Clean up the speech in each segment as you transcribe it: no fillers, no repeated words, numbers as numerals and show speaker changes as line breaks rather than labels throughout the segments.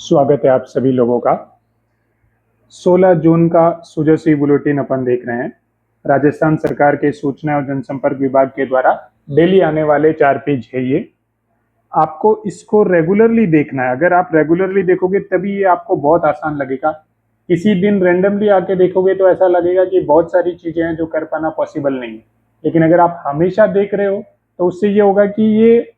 स्वागत है आप सभी लोगों का। 16 जून का सुजसी बुलेटिन अपन देख रहे हैं। राजस्थान सरकार के सूचना और जनसंपर्क विभाग के द्वारा डेली आने वाले 4 पेज है ये। आपको इसको रेगुलरली देखना है। अगर आप रेगुलरली देखोगे तभी ये आपको बहुत आसान लगेगा। किसी दिन रैंडमली आके देखोगे तो ऐसा लगेगा कि बहुत सारी चीजें हैं जो कर पाना पॉसिबल नहीं है। लेकिन अगर आप हमेशा देख रहे हो तो उससे ये होगा कि ये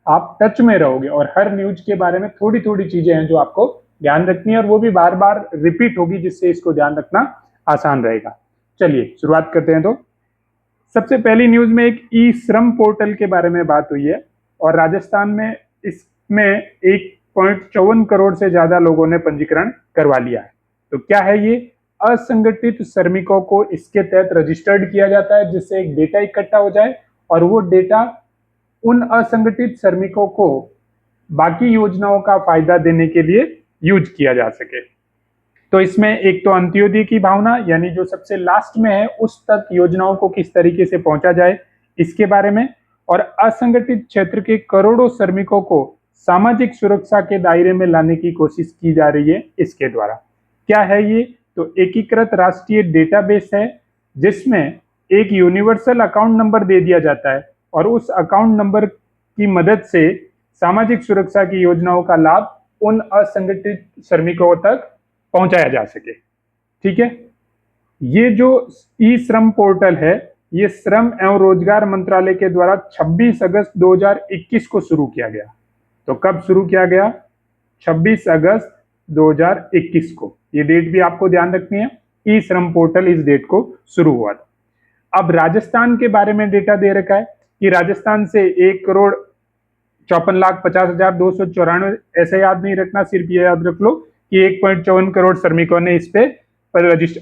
आप टच में रहोगे और हर न्यूज के बारे में थोड़ी थोड़ी चीजें हैं जो आपको ध्यान रखनी है और वो भी बार बार रिपीट होगी, जिससे इसको ध्यान रखना आसान रहेगा। चलिए शुरुआत करते हैं। तो सबसे पहली न्यूज में एक ई श्रम पोर्टल के बारे में बात हुई है और राजस्थान में इसमें 1.54 करोड़ से ज्यादा लोगों ने पंजीकरण करवा लिया है। तो क्या है ये? असंगठित श्रमिकों को इसके तहत रजिस्टर्ड किया जाता है, जिससे एक डेटा इकट्ठा हो जाए और वो डेटा उन असंगठित श्रमिकों को बाकी योजनाओं का फायदा देने के लिए यूज किया जा सके। तो इसमें एक तो अंत्योदय की भावना, यानी जो सबसे लास्ट में है उस तक योजनाओं को किस तरीके से पहुंचा जाए इसके बारे में, और असंगठित क्षेत्र के करोड़ों श्रमिकों को सामाजिक सुरक्षा के दायरे में लाने की कोशिश की जा रही है इसके द्वारा। क्या है ये? तो एकीकृत राष्ट्रीय डेटाबेस है जिसमें एक यूनिवर्सल अकाउंट नंबर दे दिया जाता है और उस अकाउंट नंबर की मदद से सामाजिक सुरक्षा की योजनाओं का लाभ उन असंगठित श्रमिकों तक पहुंचाया जा सके। ठीक है, ये जो ई श्रम पोर्टल है ये श्रम एवं रोजगार मंत्रालय के द्वारा 26 अगस्त 2021 को शुरू किया गया। तो कब शुरू किया गया? 26 अगस्त 2021 को। ये डेट भी आपको ध्यान रखनी है। ई श्रम पोर्टल इस डेट को शुरू हुआ था। अब राजस्थान के बारे में डेटा दे रखा है कि राजस्थान से 1,54,50,294, ऐसे याद नहीं रखना, सिर्फ ये याद रख लो कि 1.54 करोड़ श्रमिकों ने इस पे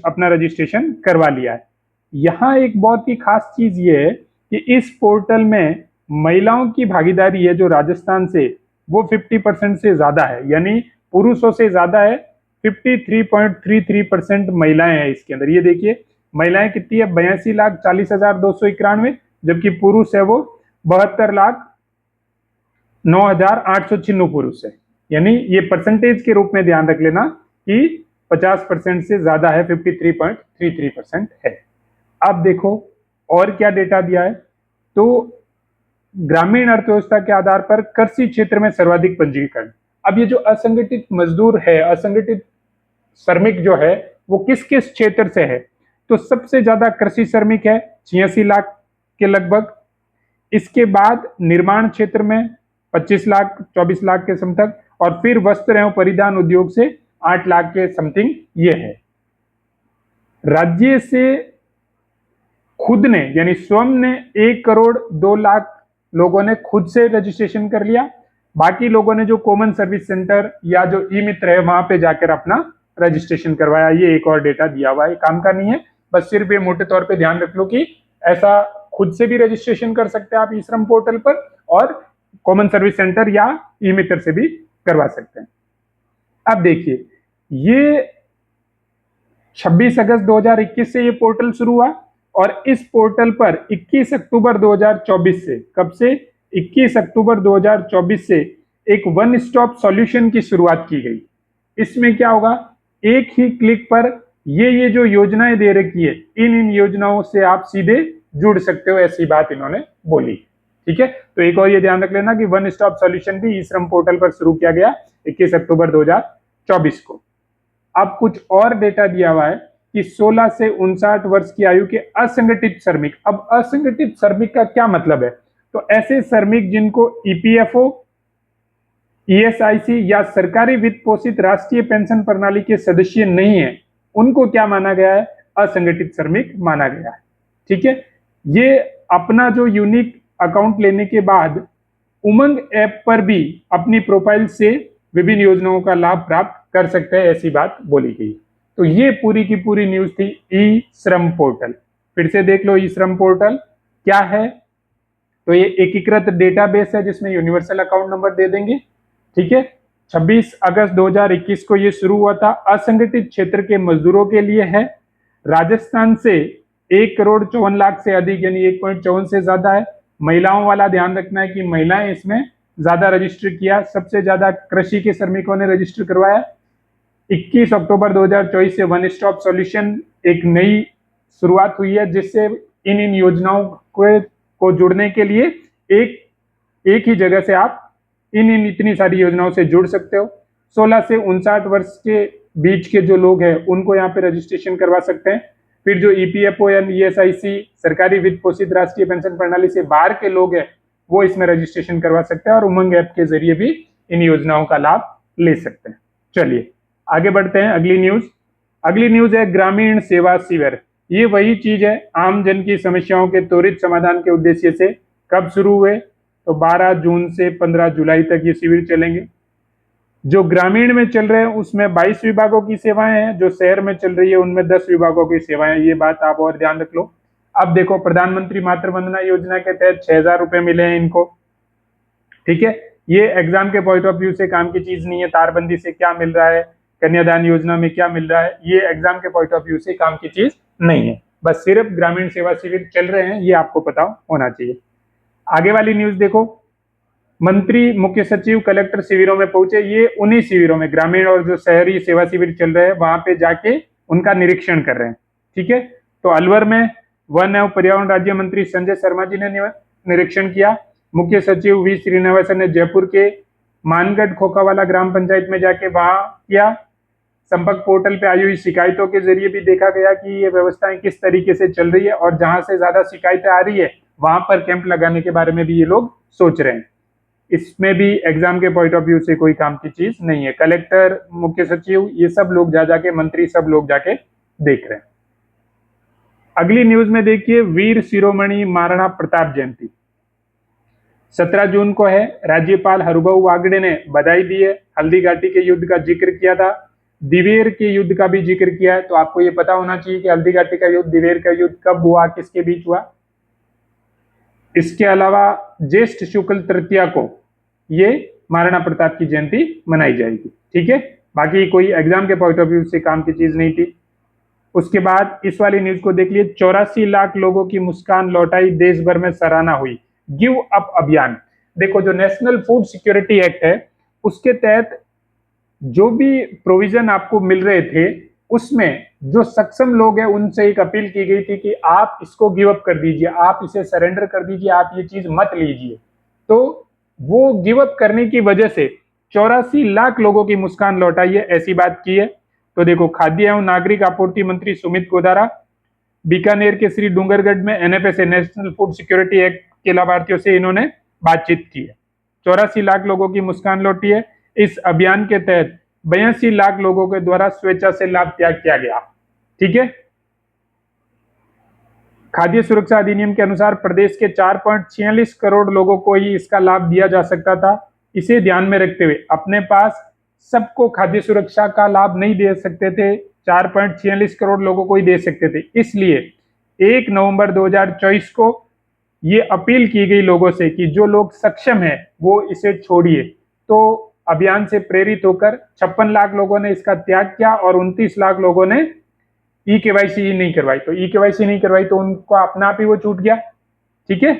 अपना रजिस्ट्रेशन करवा लिया है। यहाँ एक बहुत ही खास चीज ये है कि इस पोर्टल में महिलाओं की भागीदारी है जो राजस्थान से वो 50% से ज्यादा है, यानी पुरुषों से ज्यादा है। 53.33% महिलाएं हैं इसके अंदर। ये देखिए महिलाएं कितनी है, 82,40,291, जबकि पुरुष है वो 72,09,896 पुरुष है। यानी ये परसेंटेज के रूप में ध्यान रख लेना कि 50% से ज्यादा है, 53.33% है। अब देखो और क्या डेटा दिया है। तो ग्रामीण अर्थव्यवस्था के आधार पर कृषि क्षेत्र में सर्वाधिक पंजीकरण। अब ये जो असंगठित मजदूर है, असंगठित श्रमिक जो है वो किस किस क्षेत्र से है? तो सबसे ज्यादा कृषि श्रमिक है 86 लाख के लगभग। इसके बाद निर्माण क्षेत्र में 25 लाख 24 लाख के समथिंग, और फिर वस्त्र एवं परिधान उद्योग से 8 लाख के समथिंग ये है। राज्य से खुद ने यानी स्वयं ने 1 करोड़ 2 लाख लोगों ने खुद से रजिस्ट्रेशन कर लिया। बाकी लोगों ने जो कॉमन सर्विस सेंटर या जो ई मित्र है वहां पे जाकर अपना रजिस्ट्रेशन करवाया। ये एक और डेटा दिया हुआ है, काम का नहीं है, बस सिर्फ ये मोटे तौर पे ध्यान रख लो कि ऐसा खुद से भी रजिस्ट्रेशन कर सकते हैं आप ई श्रम पोर्टल पर, और कॉमन सर्विस सेंटर या ई मित्र से भी करवा सकते हैं। अब देखिए ये 26 अगस्त 2021 से ये पोर्टल शुरू हुआ और इस पोर्टल पर 21 अक्टूबर 2024 से, कब से? 21 अक्टूबर 2024 से एक वन स्टॉप सॉल्यूशन की शुरुआत की गई। इसमें क्या होगा? एक ही क्लिक पर ये जो योजनाएं दे रखी है इन योजनाओं से आप सीधे जुड़ सकते हो, ऐसी बात इन्होंने बोली। ठीक है, तो एक और ये ध्यान रख लेना कि वन स्टॉप सॉल्यूशन भी ई श्रम पोर्टल पर शुरू किया गया 21 अक्टूबर 2024 को। अब कुछ और डेटा दिया हुआ है कि 16 से 59 वर्ष की आयु के असंगठित श्रमिक। अब असंगठित श्रमिक का क्या मतलब है? तो ऐसे श्रमिक जिनको ईपीएफओ, ईएसआईसी या सरकारी वित्त पोषित राष्ट्रीय पेंशन प्रणाली के सदस्य नहीं है, उनको क्या माना गया है? असंगठित श्रमिक माना गया है। ठीक है, ये अपना जो यूनिक अकाउंट लेने के बाद उमंग ऐप पर भी अपनी प्रोफाइल से विभिन्न योजनाओं का लाभ प्राप्त कर सकते हैं, ऐसी बात बोली गई। तो ये पूरी की पूरी न्यूज थी ई श्रम पोर्टल। फिर से देख लो ई श्रम पोर्टल क्या है। तो ये एकीकृत डेटाबेस है जिसमें यूनिवर्सल अकाउंट नंबर दे देंगे। ठीक है, 26 अगस्त 2021 को ये शुरू हुआ था। असंगठित क्षेत्र के मजदूरों के लिए है। राजस्थान से 1 करोड़ 54 लाख से अधिक यानी 1.54 से ज्यादा है। महिलाओं वाला ध्यान रखना है कि महिलाएं इसमें ज्यादा रजिस्टर किया? सबसे ज्यादा कृषि के श्रमिकों ने रजिस्टर करवाया। 21 अक्टूबर 2024 से वन स्टॉप सॉल्यूशन एक नई शुरुआत हुई है, जिससे इन योजनाओं को जुड़ने के लिए एक एक ही जगह से आप इन इतनी सारी योजनाओं से जुड़ सकते हो। 16 से 59 वर्ष के बीच के जो लोग हैं उनको यहाँ पे रजिस्ट्रेशन करवा सकते हैं। फिर जो ईपीएफओ या ईएसआईसी सरकारी वित्त पोषित राष्ट्रीय पेंशन प्रणाली से बाहर के लोग हैं वो इसमें रजिस्ट्रेशन करवा सकते हैं और उमंग ऐप के जरिए भी इन योजनाओं का लाभ ले सकते हैं। चलिए आगे बढ़ते हैं। अगली न्यूज है ग्रामीण सेवा शिविर। ये वही चीज है, आम जन की समस्याओं के त्वरित समाधान के उद्देश्य से। कब शुरू हुए? तो 12 जून से 15 जुलाई तक ये शिविर चलेंगे। जो ग्रामीण में चल रहे हैं उसमें 22 विभागों की सेवाएं हैं, जो शहर में चल रही है उनमें 10 विभागों की सेवाएं। ये बात आप और ध्यान रख लो। अब देखो, प्रधानमंत्री मातृ वंदना योजना के तहत 6,000 रुपए मिले हैं इनको, ठीक है। ये एग्जाम के पॉइंट ऑफ व्यू से काम की चीज नहीं है। तारबंदी से क्या मिल रहा है, कन्यादान योजना में क्या मिल रहा है, ये एग्जाम के पॉइंट ऑफ व्यू से काम की चीज नहीं है। बस सिर्फ ग्रामीण सेवा शिविर चल रहे हैं, ये आपको पता होना चाहिए। आगे वाली न्यूज देखो, मंत्री मुख्य सचिव कलेक्टर शिविरों में पहुंचे। ये उन्हीं शिविरों में, ग्रामीण और जो शहरी सेवा शिविर चल रहे हैं वहां पे जाके उनका निरीक्षण कर रहे हैं, ठीक है। तो अलवर में वन एवं पर्यावरण राज्य मंत्री संजय शर्मा जी ने निरीक्षण किया। मुख्य सचिव वी श्रीनिवासन ने जयपुर के मानगढ़ खोखावाला ग्राम पंचायत में जाके वहां किया। संपर्क पोर्टल पे आई हुई शिकायतों के जरिए भी देखा गया कि ये व्यवस्थाएं किस तरीके से चल रही है और जहां से ज्यादा शिकायतें आ रही है वहां पर कैंप लगाने के बारे में भी ये लोग सोच रहे हैं। इसमें भी एग्जाम के पॉइंट ऑफ व्यू से कोई काम की चीज नहीं है। कलेक्टर, मुख्य सचिव, ये सब लोग जाके, मंत्री सब लोग जाके देख रहे हैं। अगली न्यूज में देखिए, वीर शिरोमणि महाराणा प्रताप जयंती 17 जून को है। राज्यपाल हरभाऊ वागड़े ने बधाई दी है। हल्दी घाटी के युद्ध का जिक्र किया था, दिवेर के युद्ध का भी जिक्र किया है। तो आपको ये पता होना चाहिए कि हल्दी घाटी का युद्ध, दिवेर का युद्ध कब हुआ, किसके बीच हुआ। इसके अलावा ज्येष्ठ शुक्ल तृतीया को ये महाराणा प्रताप की जयंती मनाई जाएगी, ठीक है। बाकी कोई एग्जाम के पॉइंट ऑफ व्यू से काम की चीज नहीं थी। उसके बाद इस वाली न्यूज को देख लिए, 84 लाख लोगों की मुस्कान लौटाई, देश भर में सराहना हुई। गिव अप अभियान। देखो, जो नेशनल फूड सिक्योरिटी एक्ट है उसके तहत जो भी प्रोविजन आपको मिल रहे थे उसमें जो सक्षम लोग हैं उनसे एक अपील की गई थी कि आप इसको गिव अप कर दीजिए, आप इसे सरेंडर कर दीजिए, आप ये चीज मत लीजिए। तो वो गिव अप करने की वजह से 84 लाख लोगों की मुस्कान लौटाई है, ऐसी बात की है। तो देखो, खाद्य एवं नागरिक आपूर्ति मंत्री सुमित गोदारा बीकानेर के श्री डूंगरगढ़ में NFSA national food security act के लाभार्थियों से इन्होंने बातचीत की है। 84 लाख लोगों की मुस्कान लौटी है। इस अभियान के तहत 82 लाख लोगों के द्वारा स्वेच्छा से लाभ त्याग किया गया, ठीक है। खाद्य सुरक्षा अधिनियम के अनुसार प्रदेश के 4.46 करोड़ लोगों को ही इसका लाभ दिया जा सकता था। इसे ध्यान में रखते हुए अपने पास सबको खाद्य सुरक्षा का लाभ नहीं दे सकते थे, 4.46 करोड़ लोगों को ही दे सकते थे। इसलिए 1 नवंबर 2024 को ये अपील की गई लोगों से कि जो लोग सक्षम हैं वो इसे छोड़िए। तो अभियान से प्रेरित होकर 56 लाख लोगों ने इसका त्याग किया और 29 लाख लोगों ने ई केवाईसी ही नहीं करवाई। तो ई केवाईसी नहीं करवाई तो उनको अपना आप ही वो छूट गया, ठीक है।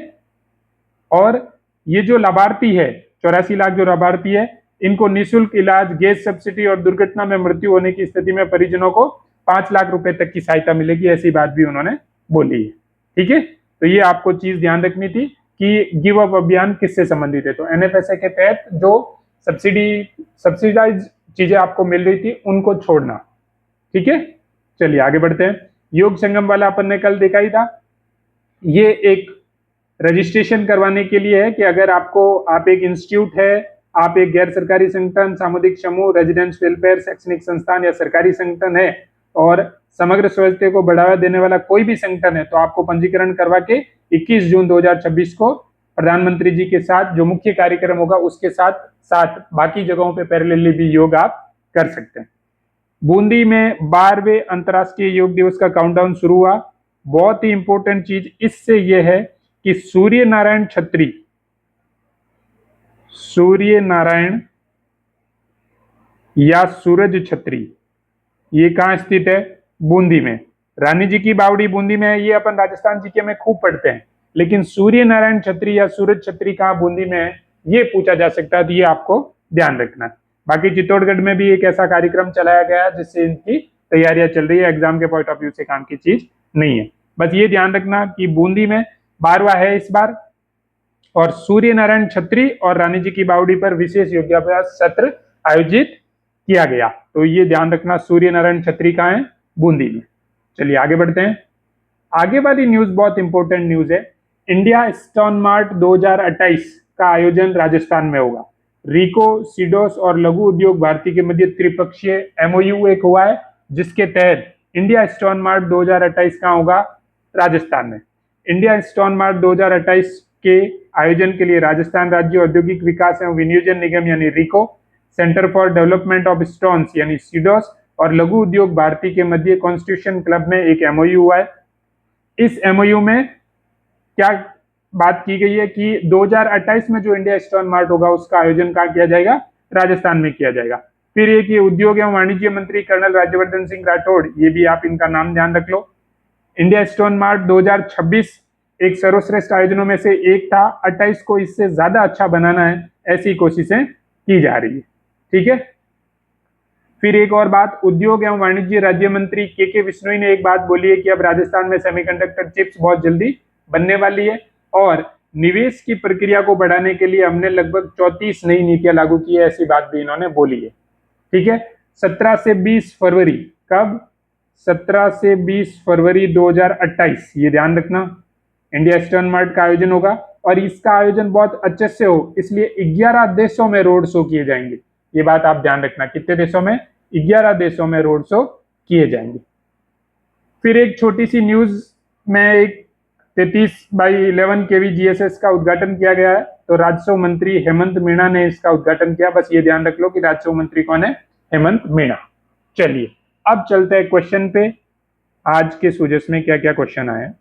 और ये जो लाभार्थी है, 84 लाख जो लाभार्थी है, इनको निःशुल्क इलाज, गैस सब्सिडी और दुर्घटना में मृत्यु होने की स्थिति में परिजनों को 5 लाख रुपए तक की सहायता मिलेगी, ऐसी बात भी उन्होंने बोली है, ठीक है। तो ये आपको चीज ध्यान रखनी थी कि गिव अप अभियान किससे संबंधित है। तो एनएफएसए के तहत जो सब्सिडाइज चीजें आपको मिल रही थी उनको छोड़ना, ठीक है। चलिए आगे बढ़ते हैं। योग संगम वाला अपन ने कल देखा ही था। ये एक रजिस्ट्रेशन करवाने के लिए है कि अगर आप एक इंस्टीट्यूट है, आप एक गैर सरकारी संगठन, सामुदायिक समूह, रेजिडेंस वेलफेयर, शैक्षणिक संस्थान या सरकारी संगठन है और समग्र स्वास्थ्य को बढ़ावा देने वाला कोई भी संगठन है, तो आपको पंजीकरण करवा के 21 जून 2026 को प्रधानमंत्री जी के साथ जो मुख्य कार्यक्रम होगा उसके साथ साथ बाकी जगहों पे पैरेलली भी योग आप कर सकते हैं। बूंदी में 12वें अंतर्राष्ट्रीय योग दिवस का काउंटडाउन शुरू हुआ। बहुत ही इंपॉर्टेंट चीज इससे यह है कि सूर्य नारायण या सूरज छत्री ये कहां स्थित है? बूंदी में। रानी जी की बावड़ी बूंदी में है, ये अपन राजस्थान जीके में खूब पढ़ते हैं। लेकिन सूर्य नारायण छत्री या सूरज छत्री कहां बूंदी में है? ये पूछा जा सकता है, तो ये आपको ध्यान रखना है। बाकी चित्तौड़गढ़ में भी एक ऐसा कार्यक्रम चलाया गया है जिससे इनकी तैयारियां चल रही है, एग्जाम के पॉइंट ऑफ व्यू से काम की चीज नहीं है। बस ये ध्यान रखना कि बूंदी में 12वां है इस बार, और सूर्य नारायण छत्री और रानी जी की बावड़ी पर विशेष योगाभ्यास सत्र आयोजित किया गया। तो ये ध्यान रखना, सूर्य नारायण छत्री कहाँ है? बूंदी में। चलिए आगे बढ़ते हैं। आगे वाली न्यूज बहुत इंपॉर्टेंट न्यूज है। इंडिया स्टोन मार्ट 2028 का आयोजन राजस्थान में होगा। रिको, सीडोस और लघु उद्योग भारती के मध्य त्रिपक्षीय एमओयू एक हुआ है, जिसके तहत इंडिया स्टोन मार्ट 2028 कहाँ होगा? राजस्थान में। इंडिया स्टोन मार्ट 2028 के आयोजन के लिए राजस्थान राज्य औद्योगिक विकास एवं विनियोजन निगम यानी RIICO, centre for development of stones यानी सीडोस और लघु उद्योग भारती के मध्य कॉन्स्टिट्यूशन क्लब में एक एमओयू हुआ है। इस एमओयू में क्या बात की गई है कि 2028 में जो इंडिया स्टोन मार्ट होगा उसका आयोजन कहाँ किया जाएगा? राजस्थान में किया जाएगा। फिर एक ये उद्योग एवं वाणिज्य मंत्री कर्नल राज्यवर्धन सिंह राठौड़, ये भी आप इनका नाम ध्यान रख लो। इंडिया स्टोन मार्ट 2026 एक सर्वश्रेष्ठ आयोजनों में से एक था, 28 को इससे ज्यादा अच्छा बनाना है, ऐसी कोशिशें की जा रही है। ठीक है। फिर एक और बात, उद्योग एवं वाणिज्य राज्य मंत्री के विश्नोई ने एक बात बोली है कि अब राजस्थान में सेमीकंडक्टर चिप्स बहुत जल्दी बनने वाली है, और निवेश की प्रक्रिया को बढ़ाने के लिए हमने लगभग 34 नई नीतियां लागू की है, ऐसी बात भी इन्होंने बोली है। ठीक है। 17 से 20 फरवरी, कब? 17 से 20 फरवरी 2028, ये ध्यान रखना, इंडिया स्टोन मार्ट का आयोजन होगा, और इसका आयोजन बहुत अच्छे से हो, इसलिए 11 देशों में रोड शो किए जाएंगे। ये बात आप ध्यान रखना, कितने देशों में? 11 देशों में रोड शो किए जाएंगे। फिर एक छोटी सी न्यूज में, एक 33/11 केवी जीएसएस का उद्घाटन किया गया है, तो राजस्व मंत्री हेमंत मीणा ने इसका उद्घाटन किया। बस ये ध्यान रख लो कि राजस्व मंत्री कौन है? हेमंत मीणा। चलिए अब चलते हैं क्वेश्चन पे। आज के सूजस में क्या क्या क्वेश्चन आए?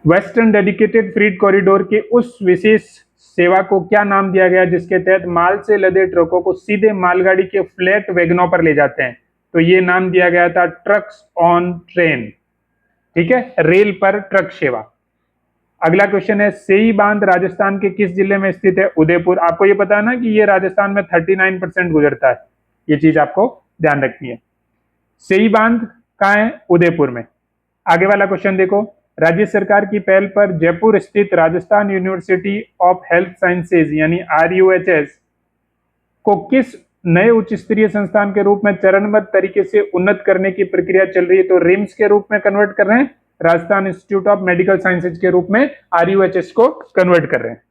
वेस्टर्न डेडिकेटेड फ्रीट कॉरिडोर के उस विशेष सेवा को क्या नाम दिया गया जिसके तहत माल से लदे ट्रकों को सीधे मालगाड़ी के फ्लैट वैगनों पर ले जाते हैं? तो ये नाम दिया गया था ट्रक्स ऑन ट्रेन। ठीक है, रेल पर ट्रक सेवा। अगला क्वेश्चन है, सेई बांध राजस्थान के किस जिले में स्थित है? उदयपुर। आपको ये पता है ना कि ये राजस्थान में 39% गुजरता है, ये चीज आपको ध्यान रखनी है। सेई बांध कहाँ है? उदयपुर में। आगे वाला क्वेश्चन देखो, राज्य सरकार की पहल पर जयपुर स्थित Rajasthan university of health sciences यानी RUHS को किस नए उच्च स्तरीय संस्थान के रूप में चरणबद्ध तरीके से उन्नत करने की प्रक्रिया चल रही है? तो रिम्स के रूप में कन्वर्ट कर रहे हैं, Rajasthan institute of medical sciences के रूप में RUHS को कन्वर्ट कर रहे हैं।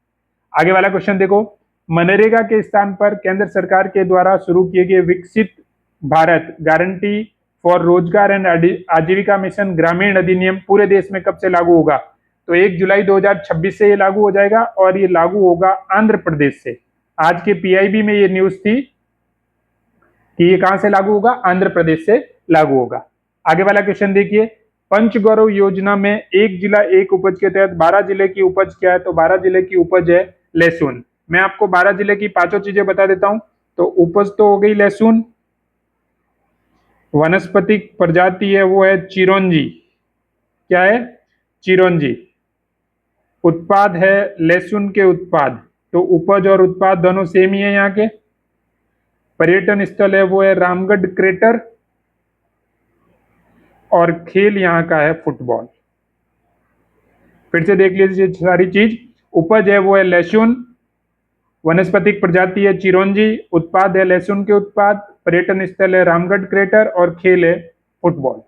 आगे वाला क्वेश्चन देखो, मनरेगा के स्थान पर केंद्र सरकार के द्वारा शुरू किए गए विकसित भारत गारंटी फॉर रोजगार एंड आजीविका मिशन ग्रामीण अधिनियम पूरे देश में कब से लागू होगा? तो 1 जुलाई 2026 से ये लागू हो जाएगा, और ये लागू होगा आंध्र प्रदेश से। आज के PIB में ये न्यूज थी कि ये कहां से लागू होगा? आंध्र प्रदेश से लागू होगा। आगे वाला क्वेश्चन देखिए, पंचगौरव योजना में एक जिला एक उपज के तहत 12 जिले की उपज क्या है? तो 12 जिले की उपज है लहसुन। मैं आपको 12 जिले की पांचों चीजें बता देता हूं। तो उपज तो हो गई लहसुन, वनस्पतिक प्रजाति है वो है चिरौंजी। क्या है? चिरौंजी। उत्पाद है लहसुन के उत्पाद, तो उपज और उत्पाद दोनों सेम ही है यहाँ के। पर्यटन स्थल है वो है रामगढ़ क्रेटर, और खेल यहाँ का है फुटबॉल। फिर से देख लीजिए सारी चीज, उपज है वो है लहसुन, वनस्पतिक प्रजाति है चिरौंजी, उत्पाद है लहसुन के उत्पाद, पर्यटन स्थल है रामगढ़ क्रेटर, और खेल है फुटबॉल।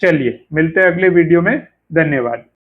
चलिए मिलते हैं अगले वीडियो में, धन्यवाद।